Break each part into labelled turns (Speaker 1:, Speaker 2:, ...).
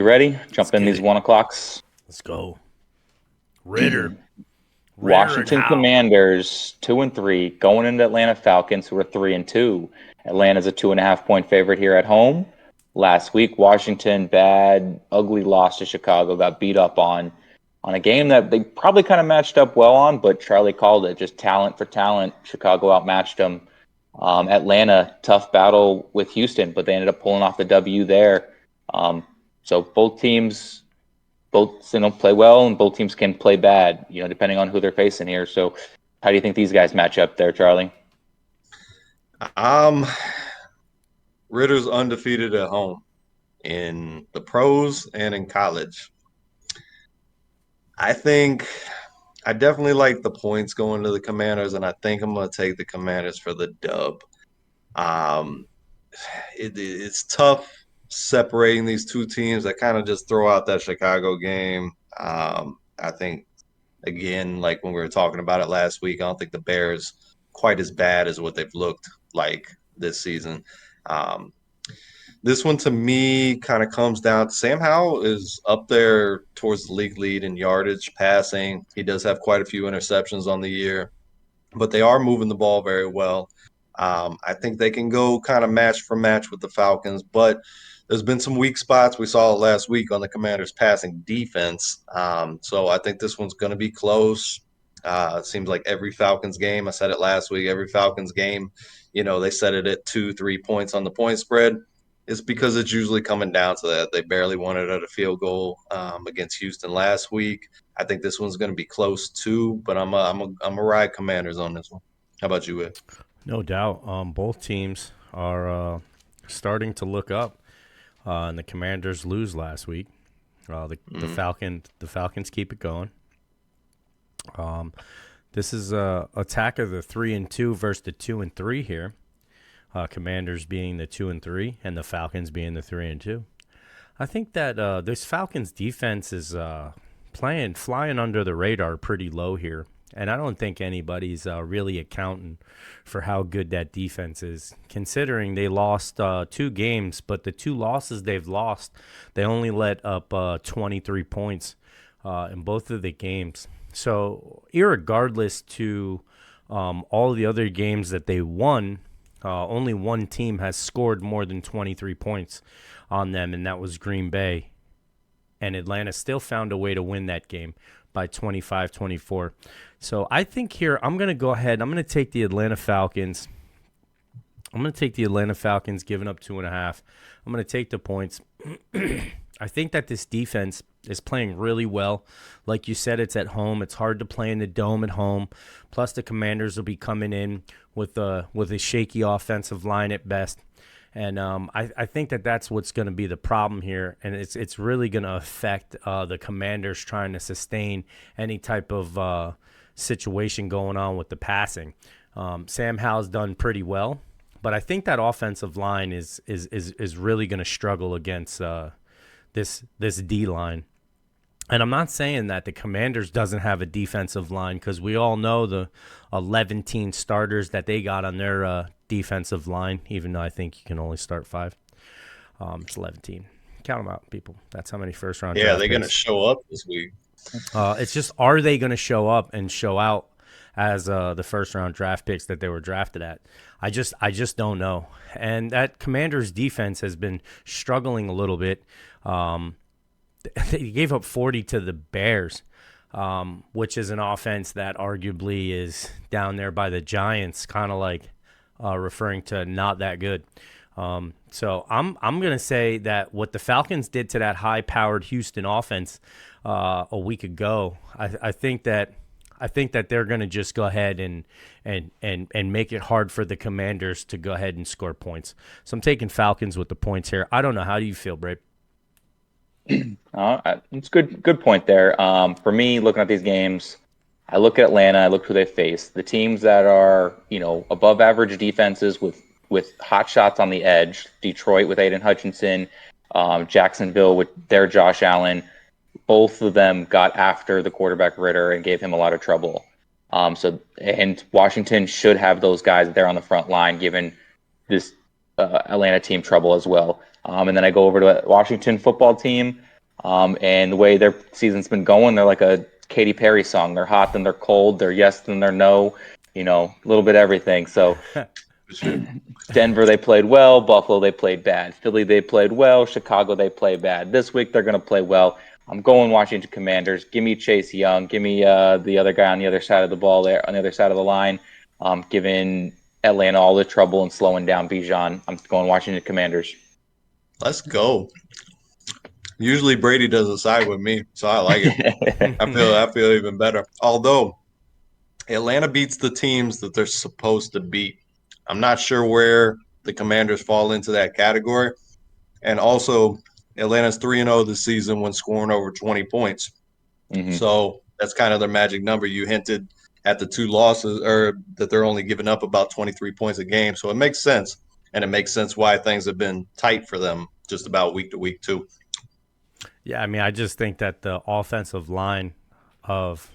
Speaker 1: You ready?
Speaker 2: Let's
Speaker 1: Jump in
Speaker 2: get
Speaker 1: these
Speaker 2: it.
Speaker 1: 1 o'clocks.
Speaker 2: Let's go. Ritter. Ritter and
Speaker 1: Washington
Speaker 2: how?
Speaker 1: Commanders 2-3 going into Atlanta Falcons, who are 3-2. Atlanta's a 2.5 point favorite here at home. Last week, Washington bad, ugly loss to Chicago, got beat up on a game that they probably kind of matched up well on, but Charlie called it just talent for talent. Chicago outmatched them. Atlanta, tough battle with Houston, but they ended up pulling off the W there. So both teams both play well, and both teams can play bad, depending on who they're facing here. So, how do you think these guys match up there, Charlie?
Speaker 3: Um, Ritter's undefeated at home in the pros and in college. I think I definitely like the points going to the Commanders, and I think I'm going to take the Commanders for the dub. Um, it's tough separating these two teams. I kind of just throw out that Chicago game. I think, again, like when we were talking about it last week, I don't think the Bears quite as bad as what they've looked like this season. Um, this one to me kind of comes down to Sam Howell is up there towards the league lead in yardage passing. He does have quite a few interceptions on the year, but they are moving the ball very well. I think they can go kind of match for match with the Falcons, but there's been some weak spots. We saw it last week on the Commanders' passing defense. So I think this one's going to be close. It seems like every Falcons game, I said it last week, every Falcons game, they set it at 2-3 points on the point spread. It's because it's usually coming down to that. They barely won it at a field goal against Houston last week. I think this one's going to be close too, but I'm a ride Commanders on this one. How about you, Ed?
Speaker 2: No doubt. Both teams are starting to look up, and the Commanders lose last week. The Falcons keep it going. This is a attack of the 3-2 versus the 2-3 here. Commanders being the 2-3, and the Falcons being the 3-2. I think that this Falcons defense is flying under the radar pretty low here. And I don't think anybody's really accounting for how good that defense is, considering they lost 2 games, but the 2 losses they've lost, they only let up 23 points in both of the games. So, irregardless to all the other games that they won, only one team has scored more than 23 points on them, and that was Green Bay. And Atlanta still found a way to win that game by 25-24. So I think here I'm going to go ahead. I'm going to take the Atlanta Falcons. I'm going to take the Atlanta Falcons giving up 2.5. I'm going to take the points. I think that this defense is playing really well. Like you said, it's at home. It's hard to play in the dome at home. Plus, the Commanders will be coming in with a shaky offensive line at best. And I think that that's what's going to be the problem here, and it's really going to affect the Commanders trying to sustain any type of situation going on with the passing. Sam Howell's done pretty well, but I think that offensive line is really going to struggle against this D line. And I'm not saying that the Commanders doesn't have a defensive line, because we all know the 11 starters that they got on their defensive line, even though I think you can only start 5. It's 11. Count them out, people. That's how many first-round
Speaker 3: Yeah,
Speaker 2: draft
Speaker 3: they're going to
Speaker 2: picks.
Speaker 3: show up this week.
Speaker 2: It's just, are they going to show up and show out as the first-round draft picks that they were drafted at? I just don't know. And that Commanders defense has been struggling a little bit. They gave up 40 to the Bears, which is an offense that arguably is down there by the Giants, kind of like referring to not that good. So I'm going to say that what the Falcons did to that high-powered Houston offense a week ago, I think that they're going to just go ahead and make it hard for the Commanders to go ahead and score points. So I'm taking Falcons with the points here. I don't know. How do you feel, Brave?
Speaker 1: It's good point there. For me, looking at these games, I look at Atlanta. I look who they face. The teams that are above average defenses with hot shots on the edge. Detroit with Aiden Hutchinson, Jacksonville with their Josh Allen. Both of them got after the quarterback Ritter and gave him a lot of trouble. And Washington should have those guys there on the front line, given this Atlanta team trouble as well. And then I go over to the Washington football team. And the way their season's been going, they're like a Katy Perry song. They're hot, then they're cold. They're yes, then they're no. A little bit of everything. So
Speaker 3: For sure.
Speaker 1: Denver, they played well. Buffalo, they played bad. Philly, they played well. Chicago, they played bad. This week, they're going to play well. I'm going Washington Commanders. Give me Chase Young. Give me the other guy on the other side of the ball there, on the other side of the line. Giving Atlanta all the trouble and slowing down Bijan. I'm going Washington Commanders.
Speaker 3: Let's go. Usually Brady doesn't side with me, so I like it. I feel even better. Although Atlanta beats the teams that they're supposed to beat. I'm not sure where the Commanders fall into that category. And also, Atlanta's 3-0 this season when scoring over 20 points.
Speaker 1: Mm-hmm.
Speaker 3: So that's kind of their magic number. You hinted at the 2 losses, or that they're only giving up about 23 points a game. So it makes sense. And it makes sense why things have been tight for them just about week to week, too.
Speaker 2: Yeah, I mean, I just think that the offensive line of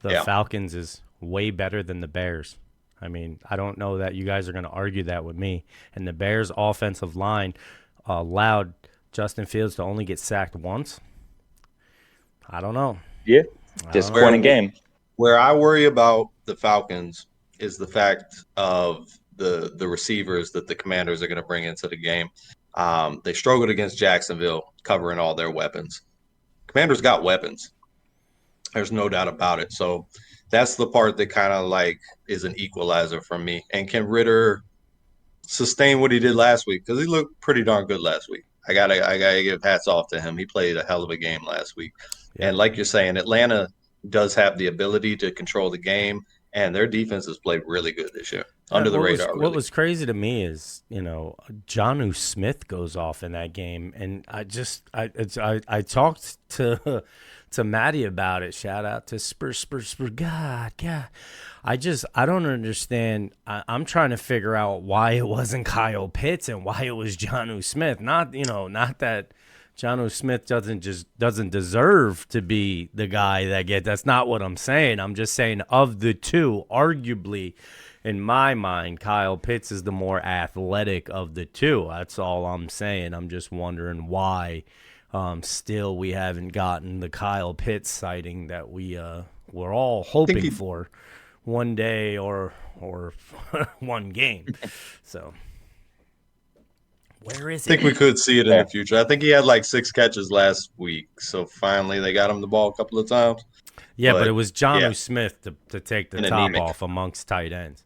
Speaker 2: the Falcons is way better than the Bears. I mean, I don't know that you guys are going to argue that with me. And the Bears' offensive line allowed Justin Fields to only get sacked once. I don't know.
Speaker 1: Yeah, disappointing game.
Speaker 3: Where I worry about the Falcons is the fact of the receivers that the Commanders are going to bring into the game. They struggled against Jacksonville covering all their weapons. Commanders got weapons. There's no doubt about it. So that's the part that kind of like is an equalizer for me. And can Ritter sustain what he did last week? Because he looked pretty darn good last week. I gotta give hats off to him. He played a hell of a game last week. Yeah. And like you're saying, Atlanta does have the ability to control the game, and their defense has played really good this year. Under the radar.
Speaker 2: What was crazy to me is, Jonnu Smith goes off in that game, and I talked to Maddie about it. Shout out to Spurs. God. I don't understand. I'm trying to figure out why it wasn't Kyle Pitts and why it was Jonnu Smith. Not that Jonnu Smith doesn't deserve to be the guy that gets. That's not what I'm saying. I'm just saying of the two, arguably, in my mind, Kyle Pitts is the more athletic of the two. That's all I'm saying. I'm just wondering why still we haven't gotten the Kyle Pitts sighting that we're all hoping for one day or one game. So where is it?
Speaker 3: I think we could see it in the future. I think he had like 6 catches last week. So finally they got him the ball a couple of times.
Speaker 2: Yeah, but it was Jonnu Smith to take the top off amongst tight ends.